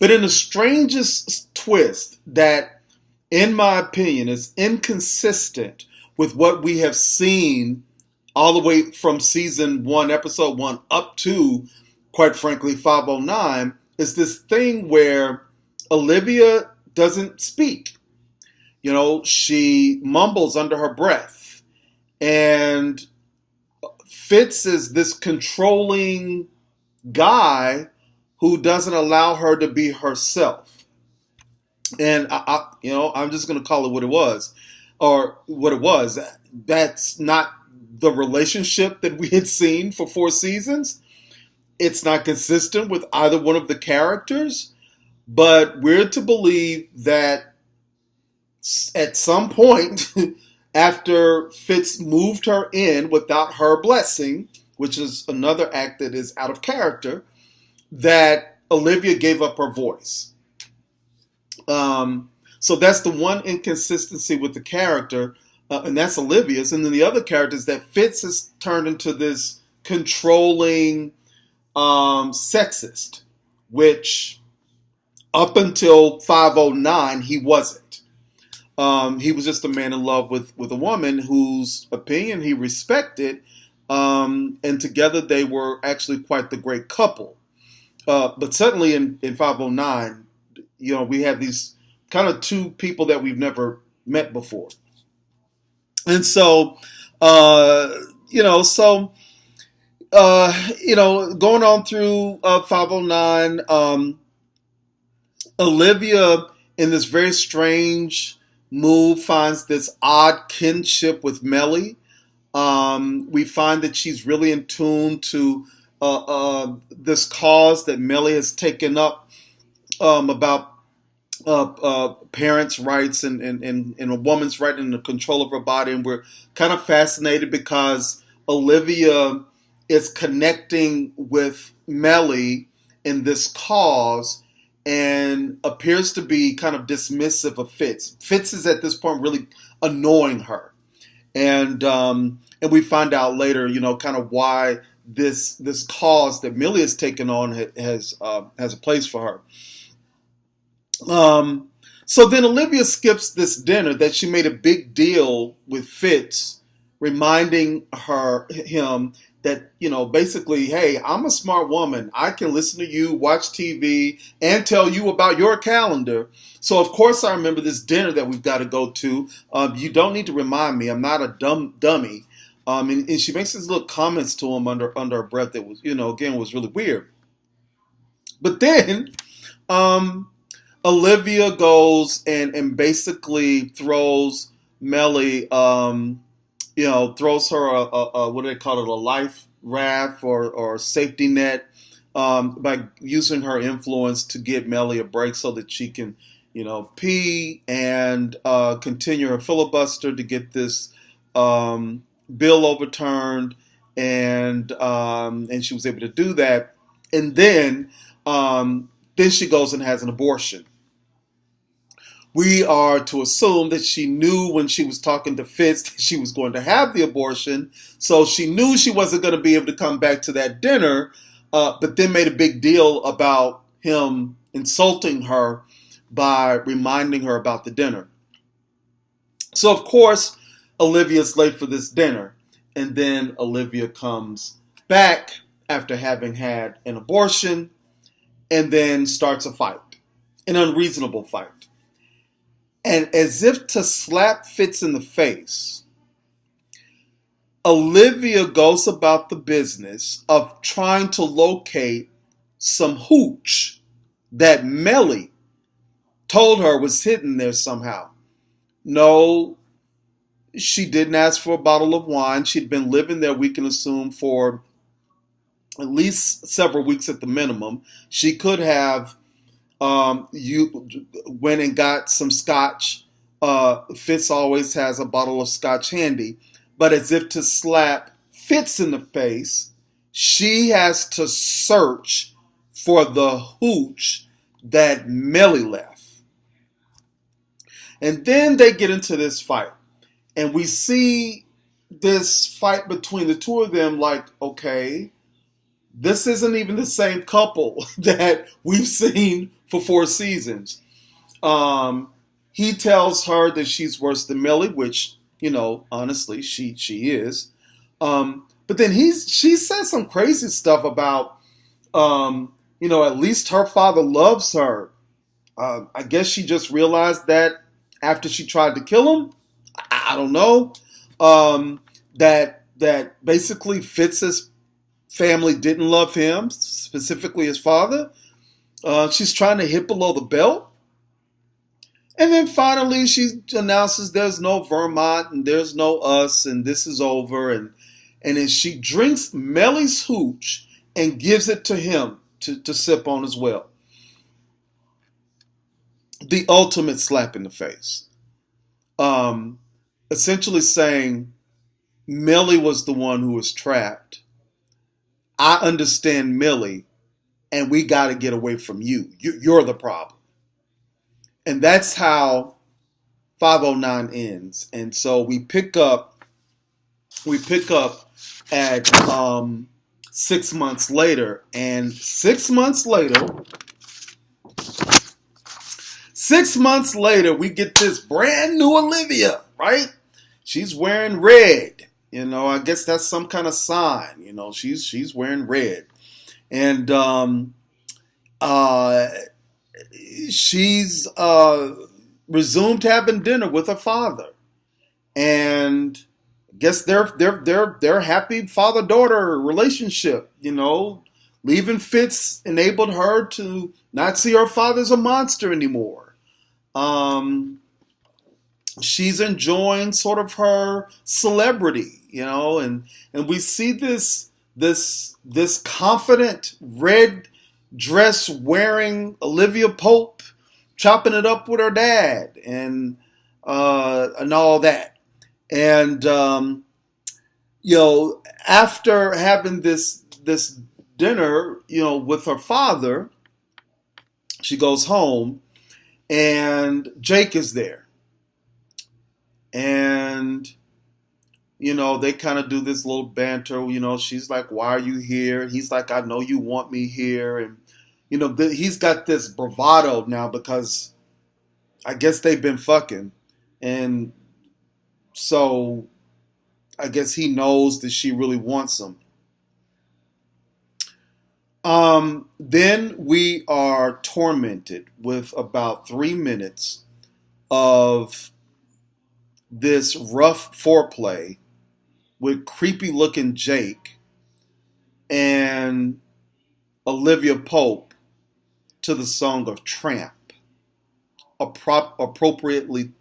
But in the strangest twist that, in my opinion, is inconsistent with what we have seen all the way from season 1, episode 1, up to, quite frankly, 509, is this thing where Olivia doesn't speak. She mumbles under her breath. And Fitz is this controlling guy who doesn't allow her to be herself. And I'm just going to call it what it was, or what it was. That's not the relationship that we had seen for 4 seasons. It's not consistent with either one of the characters, but we're to believe that at some point, after Fitz moved her in without her blessing, which is another act that is out of character, that Olivia gave up her voice. So that's the one inconsistency with the character, and that's Olivia's. And then the other character is that Fitz has turned into this controlling sexist, which up until 509 he wasn't. He was just a man in love with a woman whose opinion he respected, and together they were actually quite the great couple. But certainly in 509, we have these kind of two people that we've never met before. And so, going on through 509, Olivia, in this very strange move, finds this odd kinship with Mellie. We find that she's really in tune to this cause that Mellie has taken up about parents' rights and a woman's right in the control of her body. And we're kind of fascinated because Olivia is connecting with Mellie in this cause and appears to be kind of dismissive of Fitz. Fitz is at this point really annoying her. And we find out later, kind of why this cause that Mellie has taken on has a place for her. So then Olivia skips this dinner that she made a big deal with Fitz, reminding him that, basically, hey, I'm a smart woman. I can listen to you, watch TV, and tell you about your calendar. So, of course, I remember this dinner that we've got to go to. You don't need to remind me. I'm not a dummy. And she makes these little comments to him under her breath that was, again, was really weird. But then Olivia goes and basically throws Mellie, throws her a what do they call it, a life raft or safety net, by using her influence to get Mellie a break so that she can, pee and continue her filibuster to get this bill overturned, and she was able to do that, and then she goes and has an abortion. We are to assume that she knew when she was talking to Fitz that she was going to have the abortion, so she knew she wasn't going to be able to come back to that dinner, but then made a big deal about him insulting her by reminding her about the dinner. So, of course, Olivia's late for this dinner, and then Olivia comes back after having had an abortion, and then starts a fight, an unreasonable fight. And as if to slap Fitz in the face, Olivia goes about the business of trying to locate some hooch that Mellie told her was hidden there somehow. No, she didn't ask for a bottle of wine. She'd been living there, we can assume, for at least several weeks at the minimum. She could have went and got some scotch. Fitz always has a bottle of scotch handy. But as if to slap Fitz in the face, she has to search for the hooch that Mellie left. And then they get into this fight. And we see this fight between the two of them like, okay, this isn't even the same couple that we've seen for 4 seasons. He tells her that she's worse than Millie, which, honestly, she is. But then she says some crazy stuff about, at least her father loves her. I guess she just realized that after she tried to kill him. I don't know. That basically Fitz's family didn't love him, specifically his father. She's trying to hit below the belt. And then finally she announces there's no Vermont and there's no us and this is over. And then she drinks Mellie's hooch and gives it to him to sip on as well. The ultimate slap in the face. Essentially saying Millie was the one who was trapped. I understand Millie, and we got to get away from you. You're the problem. And that's how 509 ends. And so we pick up at 6 months later, and 6 months later, we get this brand new Olivia, right? She's wearing red. I guess that's some kind of sign. She's wearing red. And she's resumed having dinner with her father. And I guess their happy father-daughter relationship, leaving Fitz enabled her to not see her father as a monster anymore. She's enjoying sort of her celebrity, and we see this confident red dress wearing Olivia Pope chopping it up with her dad and all that. And after having this dinner, with her father, she goes home and Jake is there. And, they kind of do this little banter. She's like, why are you here? He's like, I know you want me here. And, he's got this bravado now because I guess they've been fucking. And so I guess he knows that she really wants him. Then we are tormented with about 3 minutes of this rough foreplay with creepy looking Jake and Olivia Pope to the song of Tramp, appropriately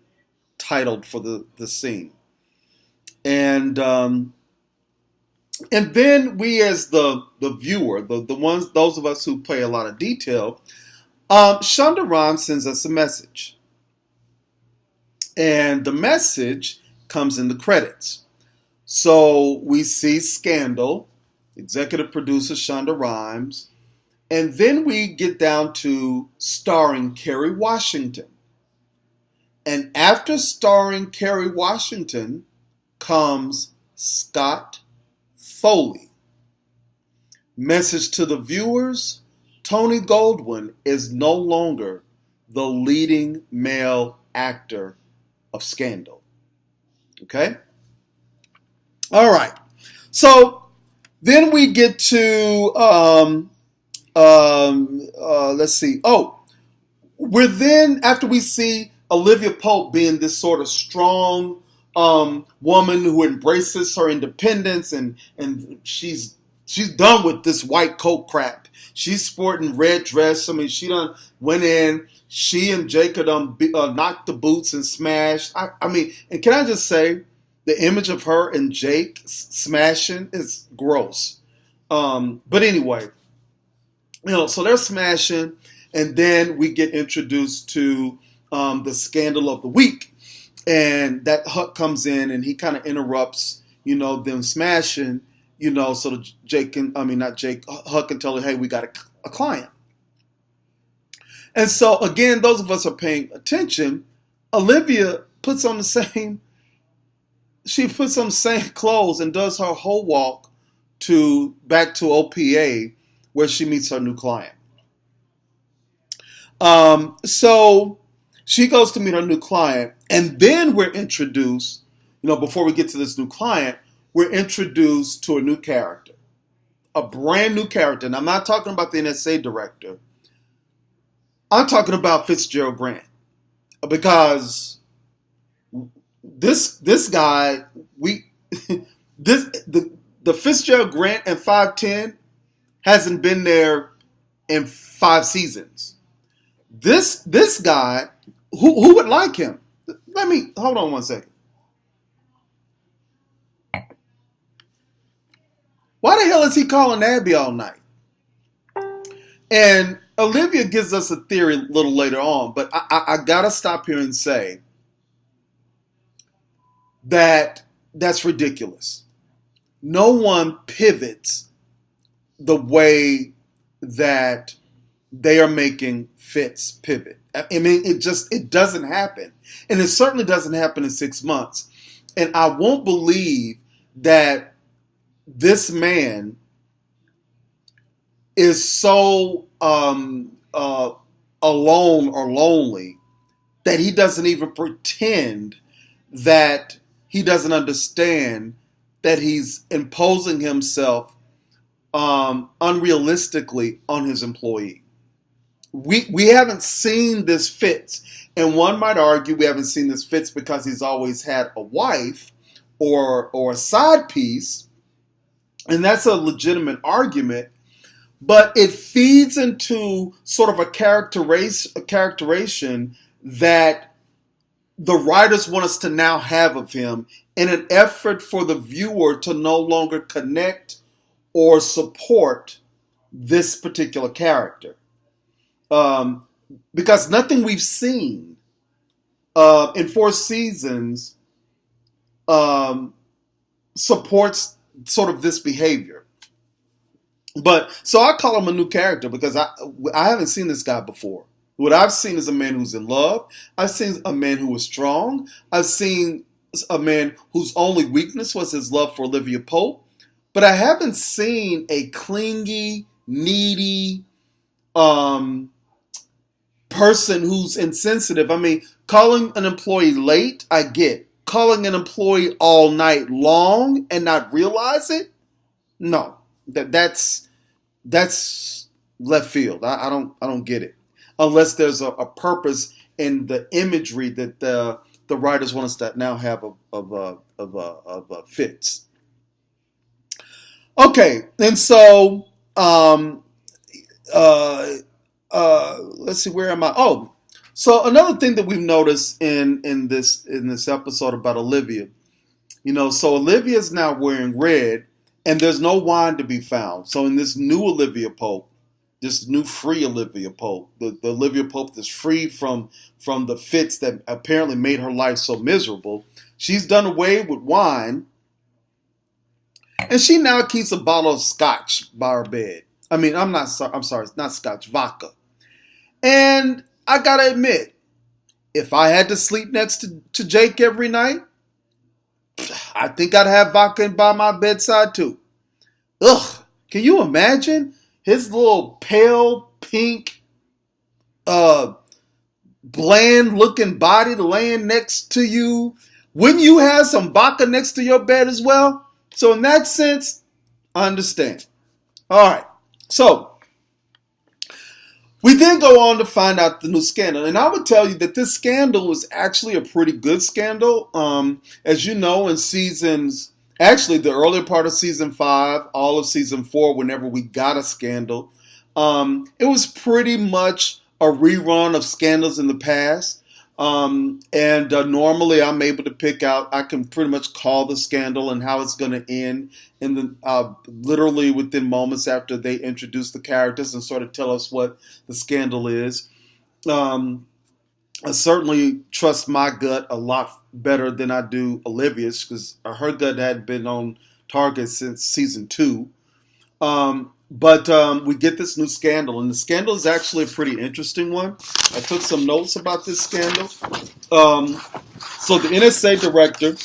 titled for the scene. And then we, as the viewer, those of us who pay a lot of detail, Shonda Rhimes sends us a message. And the message comes in the credits. So we see Scandal, executive producer Shonda Rhimes, and then we get down to starring Kerry Washington. And after starring Kerry Washington comes Scott Foley. Message to the viewers, Tony Goldwyn is no longer the leading male actor of Scandal. Okay? All right. So then we get to let's see. Oh, we're then, after we see Olivia Pope being this sort of strong woman who embraces her independence, and she's done with this white coat crap. She's sporting red dress. I mean, she done went in. She and Jake knocked the boots and smashed. I mean, and can I just say, the image of her and Jake smashing is gross. But anyway, so they're smashing, and then we get introduced to the scandal of the week, and that Huck comes in and he kind of interrupts, them smashing, so that Huck can tell her, hey, we got a client. And so again, those of us are paying attention. Olivia puts on the same clothes and does her whole walk back to OPA, where she meets her new client. So she goes to meet her new client, and then we're introduced, before we get to this new client, we're introduced to a new character, a brand new character. And I'm not talking about the NSA director. I'm talking about Fitzgerald Grant, because this guy, the Fitzgerald Grant and 510 hasn't been there in 5 seasons. This guy, who would like him? Let me hold on one second. Why the hell is he calling Abby all night? And Olivia gives us a theory a little later on, but I gotta stop here and say that's ridiculous. No one pivots the way that they are making Fitz pivot. I mean, it doesn't happen. And it certainly doesn't happen in 6 months. And I won't believe that this man is so alone or lonely that he doesn't even pretend that he doesn't understand that he's imposing himself unrealistically on his employee. We haven't seen this Fitz, and one might argue we haven't seen this Fitz because he's always had a wife or a side piece, and that's a legitimate argument, but it feeds into sort of a characterization that the writers want us to now have of him in an effort for the viewer to no longer connect or support this particular character. Because nothing we've seen in 4 seasons supports sort of this behavior. But so I call him a new character because I haven't seen this guy before. What I've seen is a man who's in love. I've seen a man who is strong. I've seen a man whose only weakness was his love for Olivia Pope. But I haven't seen a clingy, needy person who's insensitive. I mean, calling an employee late, I get. Calling an employee all night long and not realize it? No. That's left field. I don't get it. Unless there's a purpose in the imagery that the writers want us to now have of Fitz. Okay, and so let's see, where am I? Oh, so another thing that we've noticed in this episode about Olivia, so Olivia is now wearing red, and there's no wine to be found. So in this new Olivia Pope, this new free Olivia Pope, the Olivia Pope that's free from the Fitz that apparently made her life so miserable, she's done away with wine, and she now keeps a bottle of scotch by her bed. I mean, I'm sorry, it's not scotch, vodka. And I gotta admit, if I had to sleep next to Jake every night, I think I'd have vodka by my bedside too. Ugh, can you imagine his little pale pink, bland looking body laying next to you? Wouldn't you have some vodka next to your bed as well? So in that sense, I understand. All right, so we then go on to find out the new scandal. And I would tell you that this scandal was actually a pretty good scandal. As you know, in the earlier part of season 5, all of season 4, whenever we got a scandal, it was pretty much a rerun of scandals in the past. Normally I'm able to pick out, I can pretty much call the scandal and how it's going to end in the literally within moments after they introduce the characters and sort of tell us what the scandal is. I certainly trust my gut a lot better than I do Olivia's, because her gut had been on target since season 2. But we get this new scandal, and the scandal is actually a pretty interesting one. I took some notes about this scandal. So the NSA director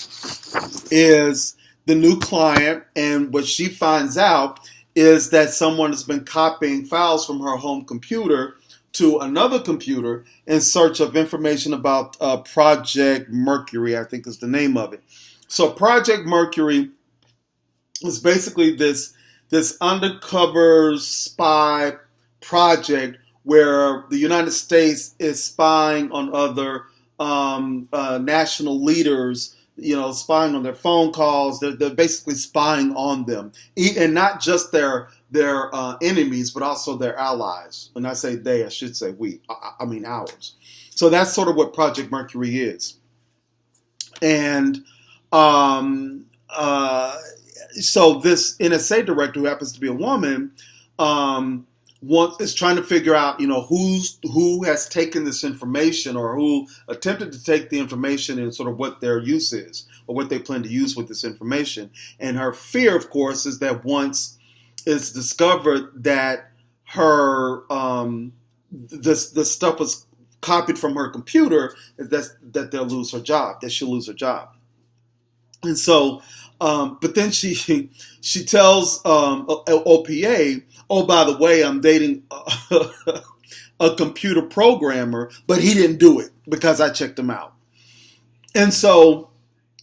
is the new client, and what she finds out is that someone has been copying files from her home computer to another computer in search of information about Project Mercury, I think is the name of it. So Project Mercury is basically this undercover spy project where the United States is spying on other national leaders, spying on their phone calls. They're basically spying on them, and not just their enemies, but also their allies. When I say they, I should say we. I mean ours. So that's sort of what Project Mercury is. And so this NSA director, who happens to be a woman, is trying to figure out, who has taken this information or who attempted to take the information and sort of what their use is or what they plan to use with this information. And her fear, of course, is that once it's discovered that her this stuff was copied from her computer, that they'll lose her job, that she'll lose her job. And so, but then she tells OPA, oh, by the way, I'm dating a computer programmer, but he didn't do it because I checked him out. And so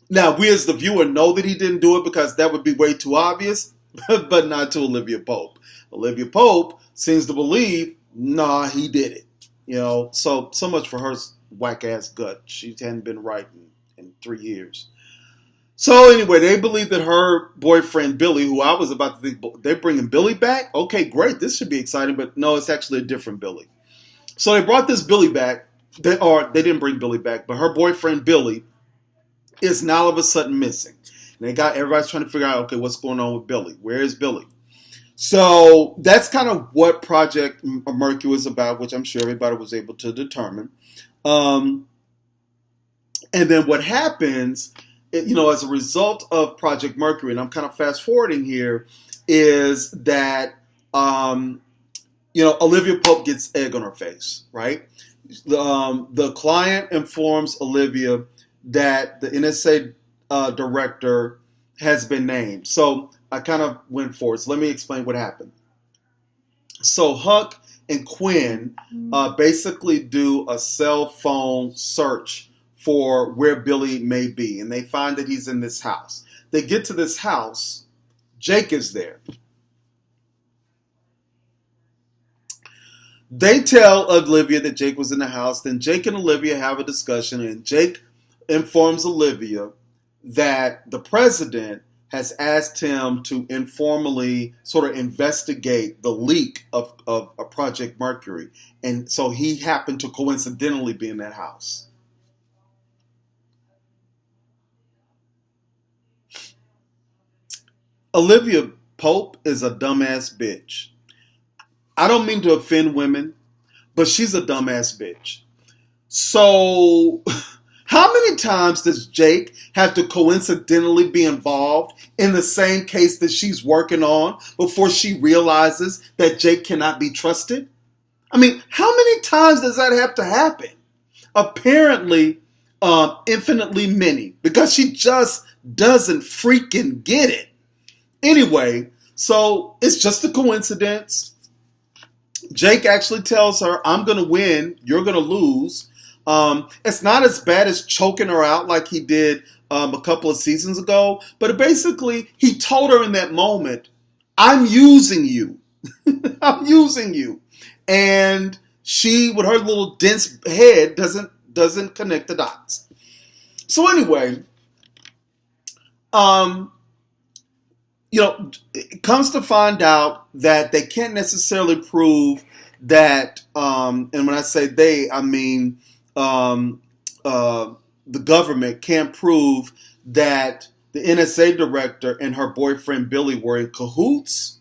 now we as the viewer know that he didn't do it because that would be way too obvious, but not to Olivia Pope. Olivia Pope seems to believe, nah, he did it. So much for her whack-ass gut. She hadn't been right in 3 years. So anyway, they believe that her boyfriend, Billy, who I was about to think, they're bringing Billy back? Okay, great. This should be exciting. But no, it's actually a different Billy. So they brought this Billy back. They didn't bring Billy back, but her boyfriend, Billy, is now all of a sudden missing. And everybody's trying to figure out, okay, what's going on with Billy? Where is Billy? So that's kind of what Project Mercury was about, which I'm sure everybody was able to determine. And then what happens, as a result of Project Mercury, and I'm kind of fast forwarding here, is that, Olivia Pope gets egg on her face, right? The client informs Olivia that the NSA director has been named. So I kind of went forward. So let me explain what happened. So Huck and Quinn basically do a cell phone search for where Billy may be, and they find that he's in this house. They get to this house. Jake is there. They tell Olivia that Jake was in the house. Then Jake and Olivia have a discussion, and Jake informs Olivia that the president has asked him to informally sort of investigate the leak of Project Mercury. And so he happened to coincidentally be in that house. Olivia Pope is a dumbass bitch. I don't mean to offend women, but she's a dumbass bitch. So how many times does Jake have to coincidentally be involved in the same case that she's working on before she realizes that Jake cannot be trusted? I mean, how many times does that have to happen? Apparently, infinitely many, because she just doesn't freaking get it. Anyway, so it's just a coincidence. Jake actually tells her, I'm going to win, you're going to lose. It's not as bad as choking her out like he did a couple of seasons ago, but basically he told her in that moment, I'm using you. I'm using you. And she, with her little dense head, doesn't connect the dots. So anyway, it comes to find out that they can't necessarily prove that, and when I say they, I mean the government can't prove that the NSA director and her boyfriend Billy were in cahoots,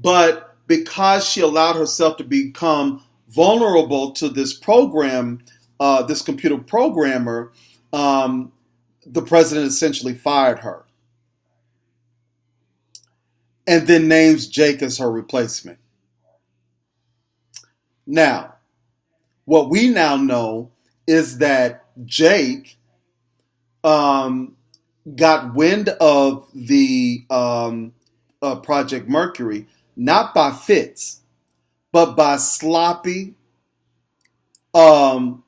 but because she allowed herself to become vulnerable to this program, this computer programmer, the president essentially fired her. And then names Jake as her replacement. Now, what we now know is that Jake got wind of the Project Mercury, not by Fitz, but by sloppy, um,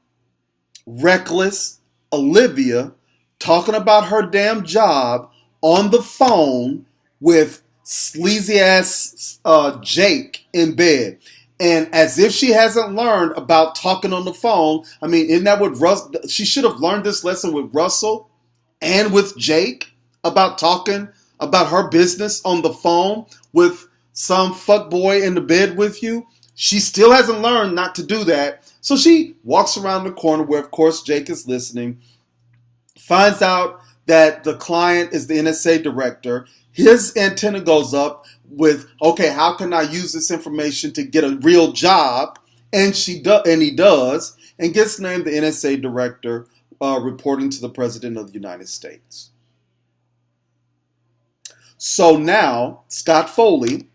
reckless Olivia talking about her damn job on the phone with sleazy ass Jake in bed. And as if she hasn't learned about talking on the phone, I mean, isn't that what she should have learned this lesson with Russell and with Jake about talking about her business on the phone with some fuckboy in the bed with you? She still hasn't learned not to do that. So she walks around the corner where, of course, Jake is listening, finds out that the client is the NSA director. His antenna goes up with, okay, how can I use this information to get a real job? And he does, and gets named the NSA director, reporting to the President of the United States. So now, Scott Foley,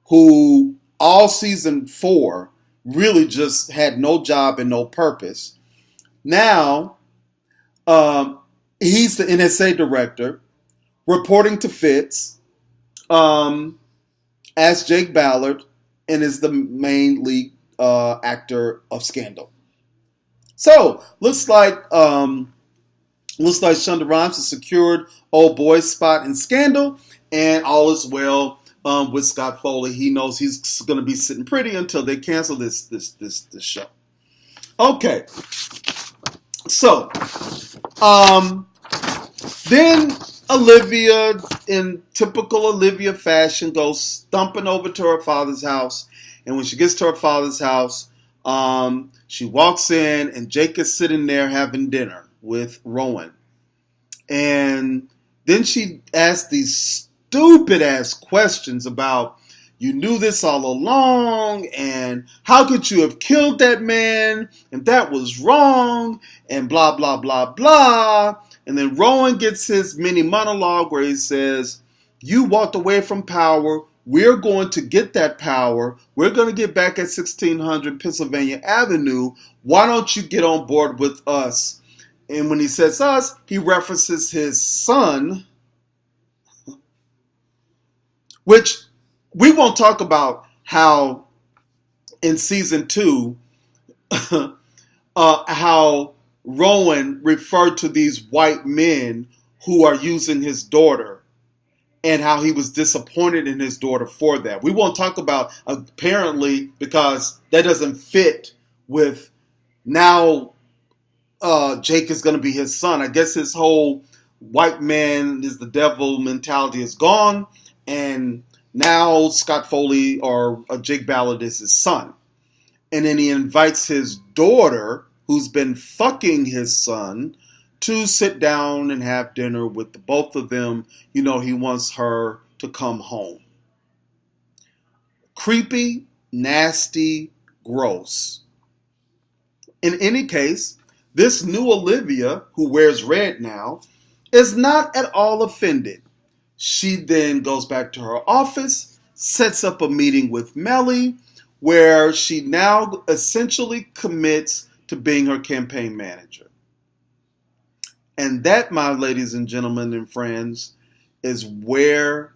who all season 4 really just had no job and no purpose, now he's the NSA director, reporting to Fitz as Jake Ballard, and is the main lead actor of Scandal. So looks like Shonda Rhimes has secured old boy's spot in Scandal, and all is well with Scott Foley. He knows he's going to be sitting pretty until they cancel this show. Okay, so then Olivia, in typical Olivia fashion, goes stumping over to her father's house. And when she gets to her father's house, she walks in, and Jake is sitting there having dinner with Rowan. And then she asks these stupid-ass questions about, you knew this all along, and how could you have killed that man, and that was wrong, and blah, blah, blah, blah. And then Rowan gets his mini monologue where he says, you walked away from power. We're going to get that power. We're going to get back at 1600 Pennsylvania Avenue. Why don't you get on board with us? And when he says us, he references his son, which we won't talk about how in season 2, how Rowan referred to these white men who are using his daughter, and how he was disappointed in his daughter for that. We won't talk about, apparently, because that doesn't fit with now Jake is going to be his son. I guess his whole white man is the devil mentality is gone, and now Scott Foley or Jake Ballard is his son. And then he invites his daughter, who's been fucking his son, to sit down and have dinner with the both of them. You know, he wants her to come home. Creepy, nasty, gross. In any case, this new Olivia, who wears red now, is not at all offended. She then goes back to her office, sets up a meeting with Mellie, where she now essentially commits to being her campaign manager. And that, my ladies and gentlemen and friends, is where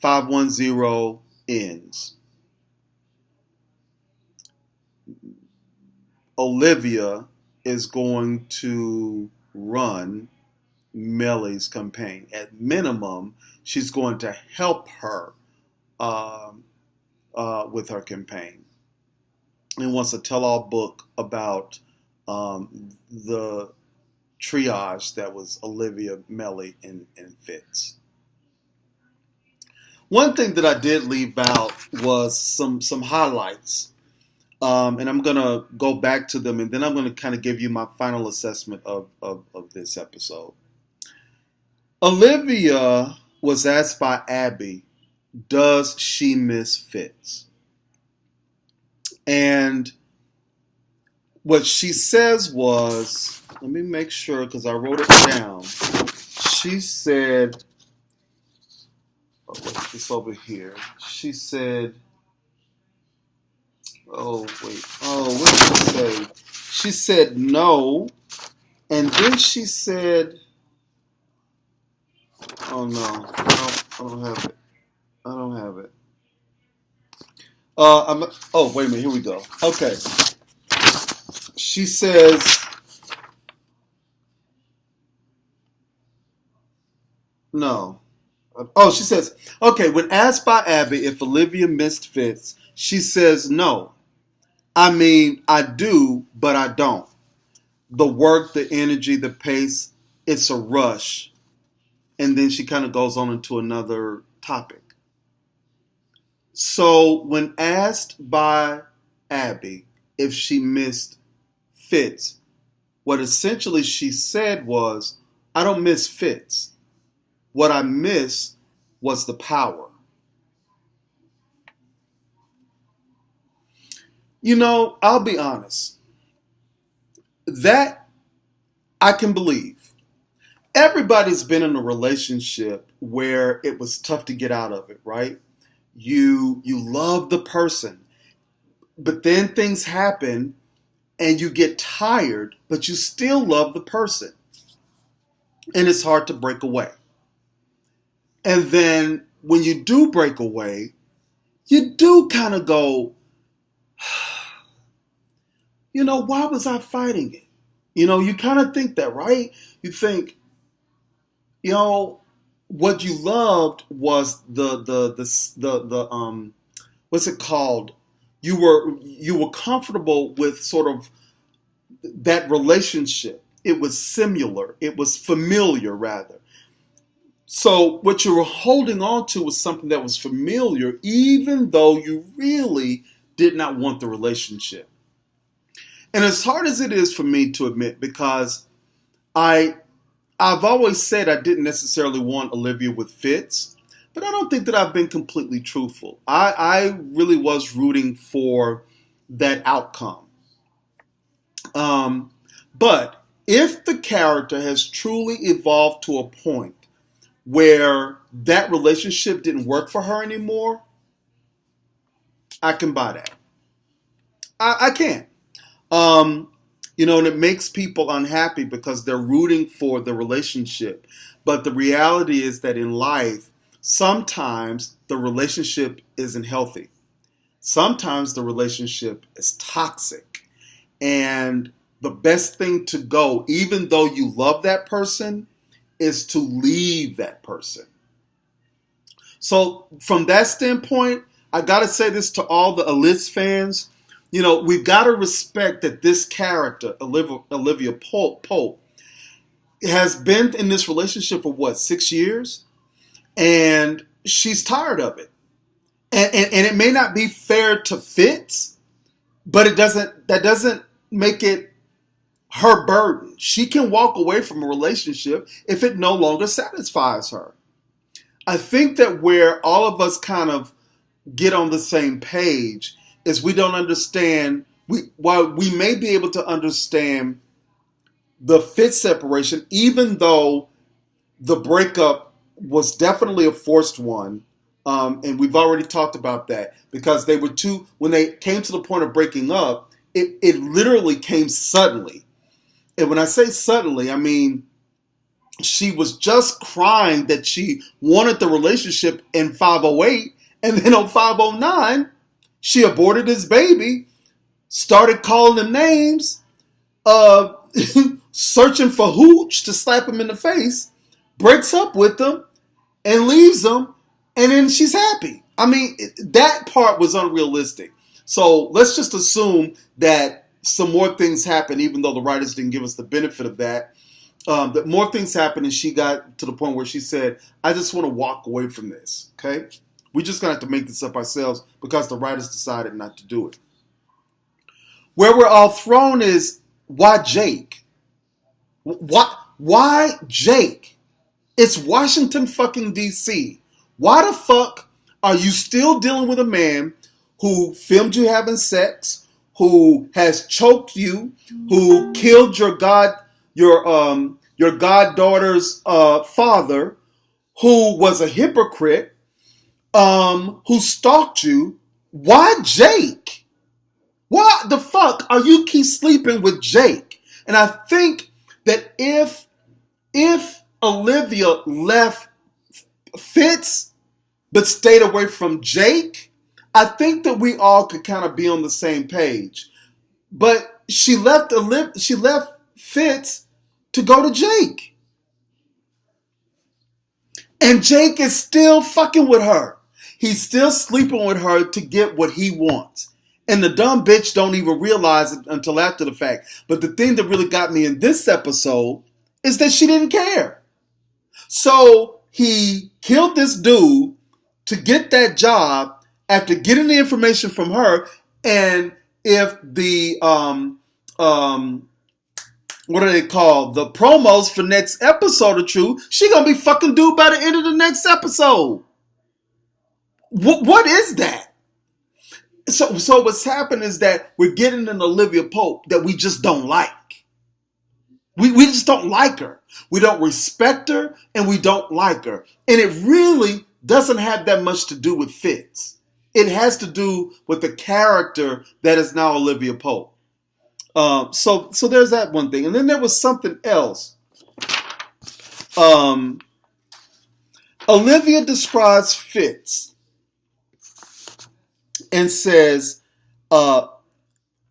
510 ends. Olivia is going to run Mellie's campaign. At minimum, she's going to help her with her campaign. And wants a tell-all book about the triage that was Olivia, Mellie, and Fitz. One thing that I did leave out was some highlights. And I'm going to go back to them, and then I'm going to kind of give you my final assessment of this episode. Olivia was asked by Abby, does she miss Fitz? And what she says was, let me make sure because I wrote it down. She said, it's over here. She said, what did she say? She said no, and then she said, oh no, I don't have it. I don't have it. Wait a minute, here we go. Okay. she says, no. Oh, she says, okay, when asked by Abby if Olivia missed Fitz, she says, no. I mean, I do, but I don't. The work, the energy, the pace, it's a rush. And then she kind of goes on into another topic. So when asked by Abby if she missed Fitz, what essentially she said was, I don't miss Fitz. What I miss was the power. You know, I'll be honest. That I can believe. Everybody's been in a relationship where it was tough to get out of it, right? You love the person, but then things happen and you get tired, but you still love the person. And it's hard to break away. And then when you do break away, you do kind of go, you know, why was I fighting it? You know, you kind of think that, right? You think, you know, what you loved was the what's it called? You were comfortable with sort of that relationship. It was similar. It was familiar, rather. So what you were holding on to was something that was familiar, even though you really did not want the relationship. And as hard as it is for me to admit, because I've always said I didn't necessarily want Olivia with Fitz, but I don't think that I've been completely truthful. I really was rooting for that outcome. But if the character has truly evolved to a point where that relationship didn't work for her anymore, I can buy that. I can. You know, and it makes people unhappy because they're rooting for the relationship. But the reality is that in life, sometimes the relationship isn't healthy. Sometimes the relationship is toxic. And the best thing to go, even though you love that person, is to leave that person. So from that standpoint, I got to say this to all the Alyssa fans. You know, we've got to respect that this character, Olivia Pope, has been in this relationship for what, 6 years? And she's tired of it. And it may not be fair to Fitz, but that doesn't make it her burden. She can walk away from a relationship if it no longer satisfies her. I think that where all of us kind of get on the same page is we don't understand, while we may be able to understand the Fitz separation, even though the breakup was definitely a forced one, and we've already talked about that, because they were when they came to the point of breaking up, it literally came suddenly. And when I say suddenly, I mean, she was just crying that she wanted the relationship in 508, and then on 509, she aborted his baby, started calling him names, searching for Hooch to slap him in the face, breaks up with him, and leaves him, and then she's happy. I mean, that part was unrealistic. So let's just assume that some more things happened, even though the writers didn't give us the benefit of that. That more things happened, and she got to the point where she said, I just want to walk away from this, okay? We're just going to have to make this up ourselves because the writers decided not to do it. Where we're all thrown is, why Jake? Why Jake? It's Washington fucking D.C. Why the fuck are you still dealing with a man who filmed you having sex, who has choked you, who killed your goddaughter's father, who was a hypocrite, who stalked you? Why Jake? Why the fuck are you keep sleeping with Jake? And I think that if Olivia left Fitz but stayed away from Jake, I think that we all could kind of be on the same page. But she left Fitz to go to Jake. And Jake is still fucking with her. He's still sleeping with her to get what he wants. And the dumb bitch don't even realize it until after the fact. But the thing that really got me in this episode is that she didn't care. So he killed this dude to get that job after getting the information from her. And if the what are they called? The promos for next episode are true, she gonna be fucking due by the end of the next episode. What is that? So what's happened is that we're getting an Olivia Pope that we just don't like. We just don't like her. We don't respect her, and we don't like her. And it really doesn't have that much to do with Fitz. It has to do with the character that is now Olivia Pope. So there's that one thing. And then there was something else. Olivia describes Fitz and says,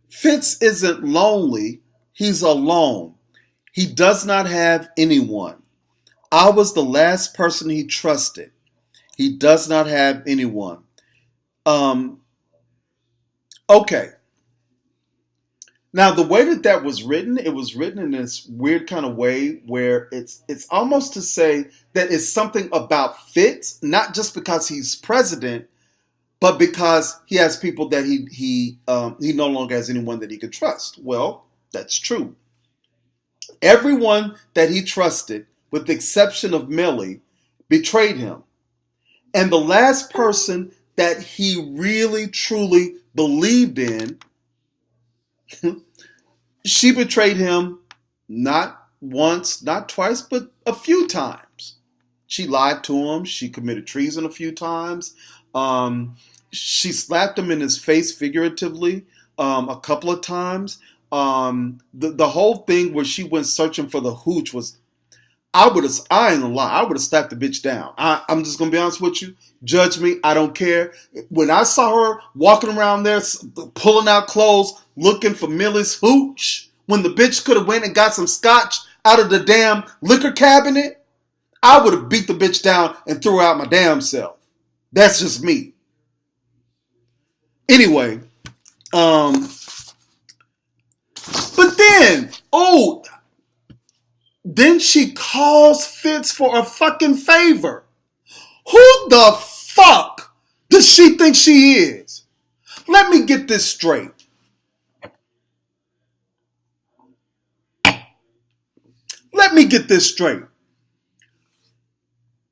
Fitz isn't lonely, he's alone. He does not have anyone. I was the last person he trusted. He does not have anyone. Okay. Now, the way that was written, it was written in this weird kind of way where it's almost to say that it's something about Fitz, not just because he's president, but because he has people that he no longer has anyone that he could trust. Well, that's true. Everyone that he trusted, with the exception of Millie, betrayed him. And the last person that he really, truly believed in, she betrayed him not once, not twice, but a few times. She lied to him. She committed treason a few times. She slapped him in his face figuratively a couple of times. The whole thing where she went searching for the hooch was, I ain't gonna lie, I would have slapped the bitch down. I'm just gonna be honest with you. Judge me, I don't care. When I saw her walking around there, pulling out clothes, looking for Millie's hooch, when the bitch could have went and got some scotch out of the damn liquor cabinet, I would have beat the bitch down and threw her out my damn self. That's just me. Anyway, but then she calls Fitz for a fucking favor. Who the fuck does she think she is? Let me get this straight. Let me get this straight.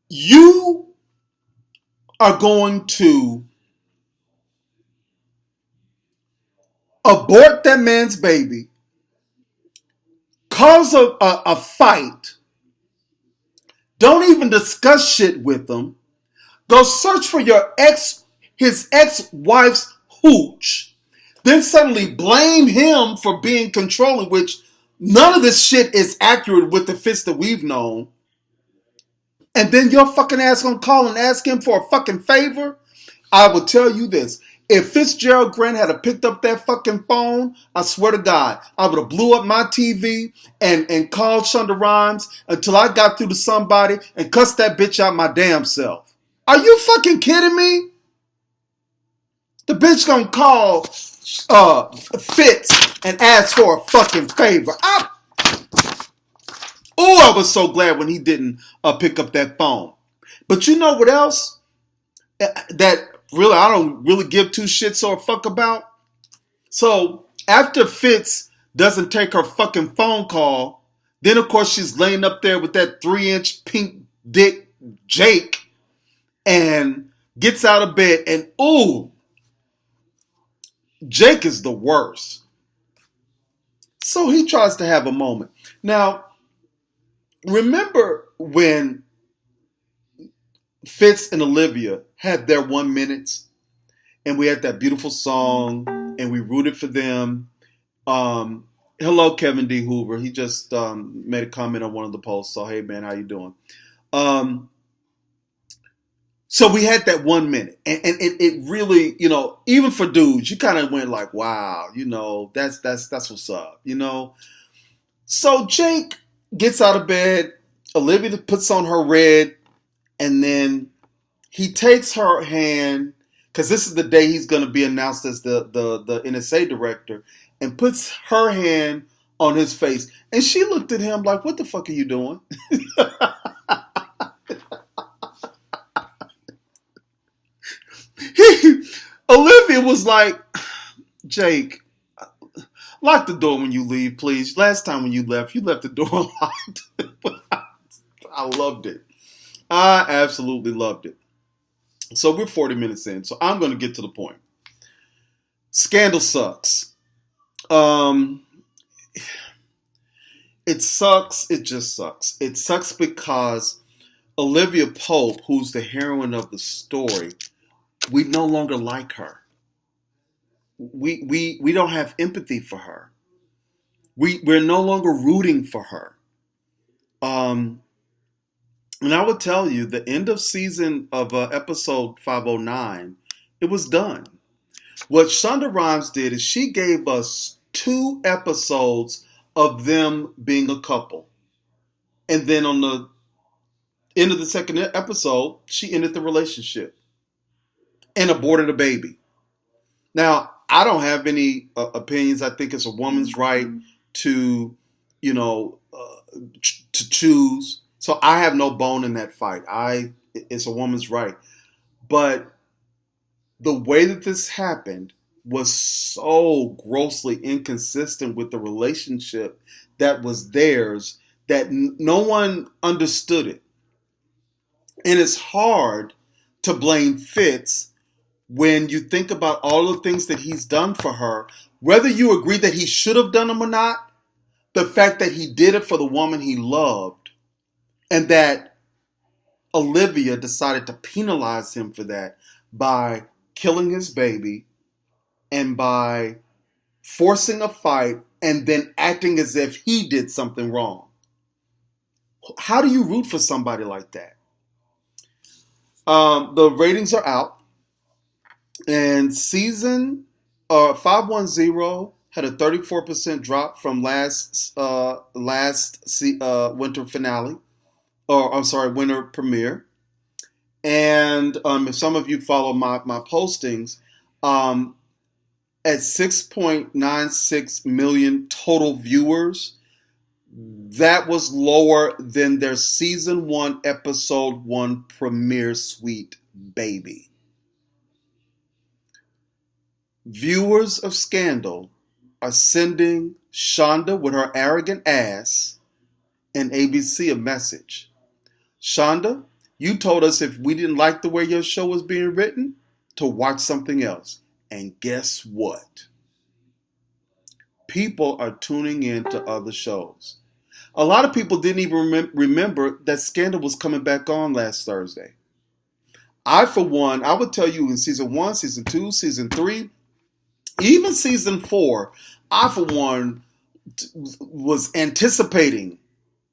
You are going to abort that man's baby, cause a fight, don't even discuss shit with them, go search for his ex-wife's hooch, then suddenly blame him for being controlling, which none of this shit is accurate with the Fitz that we've known. And then your fucking ass gonna call and ask him for a fucking favor? I will tell you this. If Fitzgerald Grant had picked up that fucking phone, I swear to God, I would have blew up my TV and called Shonda Rhimes until I got through to somebody and cussed that bitch out my damn self. Are you fucking kidding me? The bitch gonna call Fitz and ask for a fucking favor. I was so glad when he didn't pick up that phone. But you know what else? That really I don't really give two shits or a fuck about. So after Fitz doesn't take her fucking phone call, then of course she's laying up there with that 3-inch pink dick Jake and gets out of bed and Jake is the worst. So he tries to have a moment. Now, remember when Fitz and Olivia had their 1 minute and we had that beautiful song and we rooted for them. Hello, Kevin D. Hoover. He just made a comment on one of the posts. So, hey, man, how you doing? So we had that 1 minute, and it really, even for dudes, you kind of went like, wow, that's what's up, So Jake gets out of bed, Olivia puts on her red, and then he takes her hand, because this is the day he's going to be announced as the NSA director, and puts her hand on his face. And she looked at him like, what the fuck are you doing? Olivia was like, Jake, lock the door when you leave, please. Last time when you left the door locked. I loved it. I absolutely loved it. So we're 40 minutes in, so I'm going to get to the point. Scandal sucks. It sucks. It just sucks. It sucks because Olivia Pope, who's the heroine of the story, we no longer like her. We don't have empathy for her. We're no longer rooting for her. And I would tell you, the end of season of episode 509, it was done. What Shonda Rhimes did is she gave us 2 episodes of them being a couple. And then on the end of the second episode, she ended the relationship and aborted a baby. Now, I don't have any opinions. I think it's a woman's right to, to choose. So I have no bone in that fight. It's a woman's right. But the way that this happened was so grossly inconsistent with the relationship that was theirs that no one understood it. And it's hard to blame Fitz when you think about all the things that he's done for her, whether you agree that he should have done them or not, the fact that he did it for the woman he loved, and that Olivia decided to penalize him for that by killing his baby and by forcing a fight and then acting as if he did something wrong. How do you root for somebody like that? The ratings are out, and season 510 had a 34% drop from last winter finale. Winter premiere. And if some of you follow my postings, at 6.96 million total viewers, that was lower than their season 1, episode 1 premiere, Sweet Baby. Viewers of Scandal are sending Shonda with her arrogant ass and ABC a message. Shonda, you told us if we didn't like the way your show was being written, to watch something else. And guess what? People are tuning in to other shows. A lot of people didn't even remember that Scandal was coming back on last Thursday. I, for one, I would tell you in season 1, season 2, season 3, even season 4, I, for one, was anticipating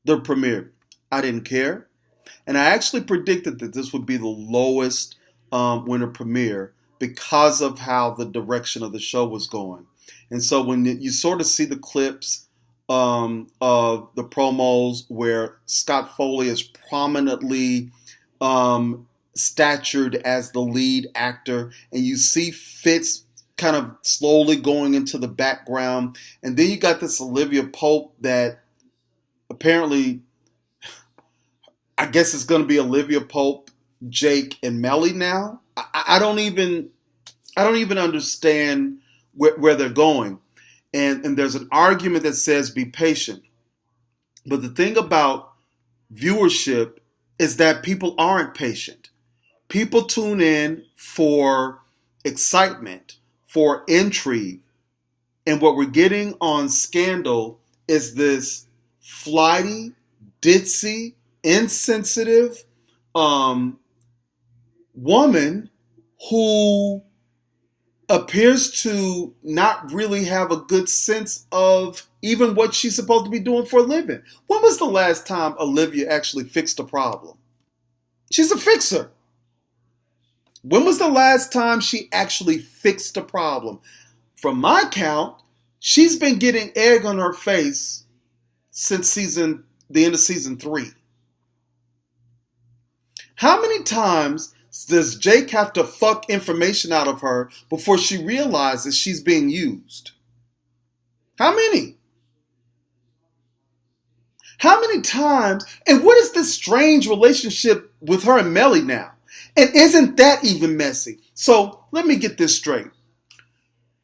the premiere. I didn't care. And I actually predicted that this would be the lowest winter premiere because of how the direction of the show was going. And so when you sort of see the clips of the promos where Scott Foley is prominently statured as the lead actor, and you see Fitz kind of slowly going into the background, and then you got this Olivia Pope that apparently, I guess it's going to be Olivia Pope, Jake, and Melly now. I don't even understand where they're going. And there's an argument that says be patient. But the thing about viewership is that people aren't patient. People tune in for excitement, for intrigue. And what we're getting on Scandal is this flighty, ditzy, insensitive woman who appears to not really have a good sense of even what she's supposed to be doing for a living. When was the last time Olivia actually fixed a problem? She's a fixer. When was the last time she actually fixed a problem? From my count, she's been getting egg on her face since the end of season 3. How many times does Jake have to fuck information out of her before she realizes she's being used? How many? How many times? And what is this strange relationship with her and Melly now? And isn't that even messy? So let me get this straight.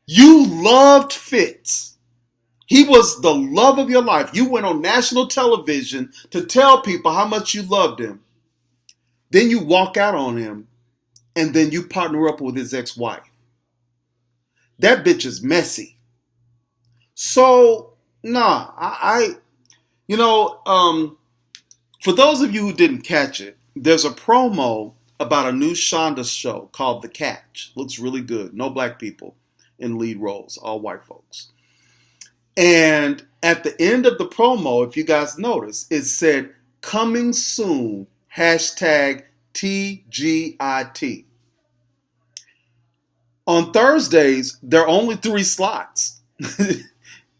You loved Fitz. He was the love of your life. You went on national television to tell people how much you loved him. Then you walk out on him, and then you partner up with his ex-wife. That bitch is messy. So, for those of you who didn't catch it, there's a promo about a new Shonda show called The Catch. Looks really good. No black people in lead roles, all white folks. And at the end of the promo, if you guys notice, it said, coming soon, #TGIT. On Thursdays, there are only 3 slots.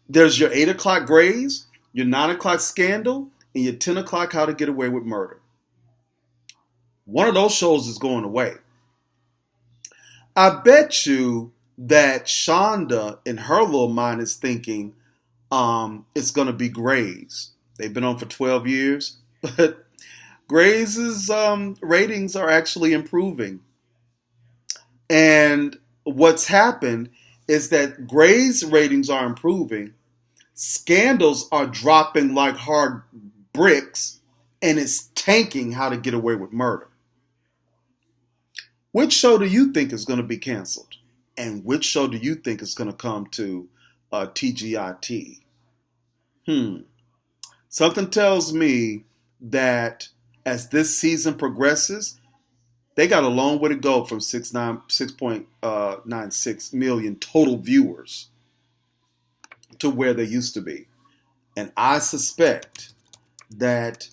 There's your 8 o'clock Grays, your 9 o'clock Scandal, and your 10 o'clock How to Get Away with Murder. One of those shows is going away. I bet you that Shonda, in her little mind, is thinking it's going to be Grays. They've been on for 12 years, but Grays' ratings are actually improving. And what's happened is that Grays' ratings are improving, Scandals are dropping like hard bricks, and it's tanking How to Get Away with Murder. Which show do you think is going to be canceled? And which show do you think is going to come to TGIT? Something tells me that as this season progresses, they got a long way to go from 6.96 million total viewers to where they used to be. And I suspect that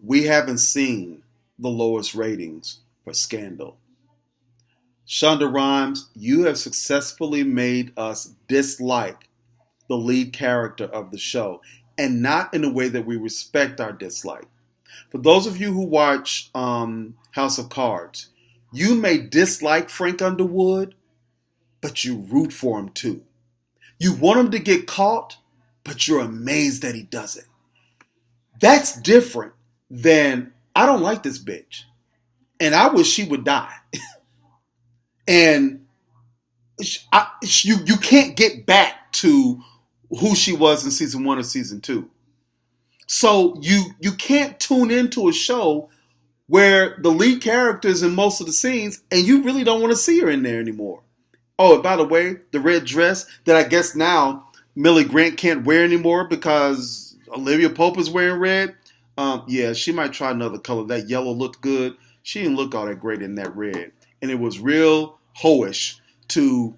we haven't seen the lowest ratings for Scandal. Shonda Rhimes, you have successfully made us dislike the lead character of the show, and not in a way that we respect our dislike. For those of you who watch House of Cards, you may dislike Frank Underwood, but you root for him too. You want him to get caught, but you're amazed that he doesn't. That's different than, I don't like this bitch, and I wish she would die. And you can't get back to who she was in season 1 or season 2. So you can't tune into a show where the lead character is in most of the scenes and you really don't want to see her in there anymore. Oh, and by the way, the red dress that I guess now Millie Grant can't wear anymore because Olivia Pope is wearing red. Yeah, she might try another color. That yellow looked good. She didn't look all that great in that red. And it was real hoish to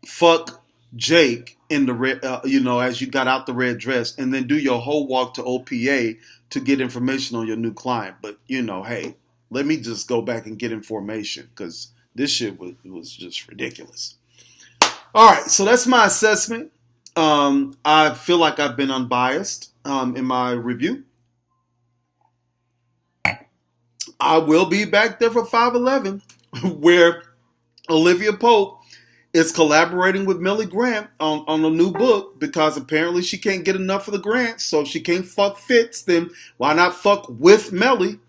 fuck Jake in the red, as you got out the red dress, and then do your whole walk to OPA to get information on your new client. But hey, let me just go back and get information because this shit was just ridiculous. All right, so that's my assessment. I feel like I've been unbiased in my review. I will be back there for 5/11, where Olivia Pope is collaborating with Millie Grant on a new book because apparently she can't get enough of the grant. So if she can't fuck Fitz, then why not fuck with Melly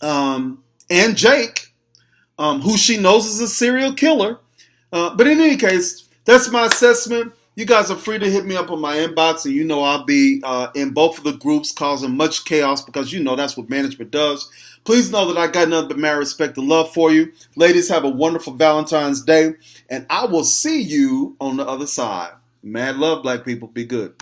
and Jake, who she knows is a serial killer. But in any case, that's my assessment. You guys are free to hit me up on my inbox, and I'll be in both of the groups causing much chaos because that's what management does. Please know that I got nothing but mad respect and love for you. Ladies, have a wonderful Valentine's Day, and I will see you on the other side. Mad love, black people. Be good.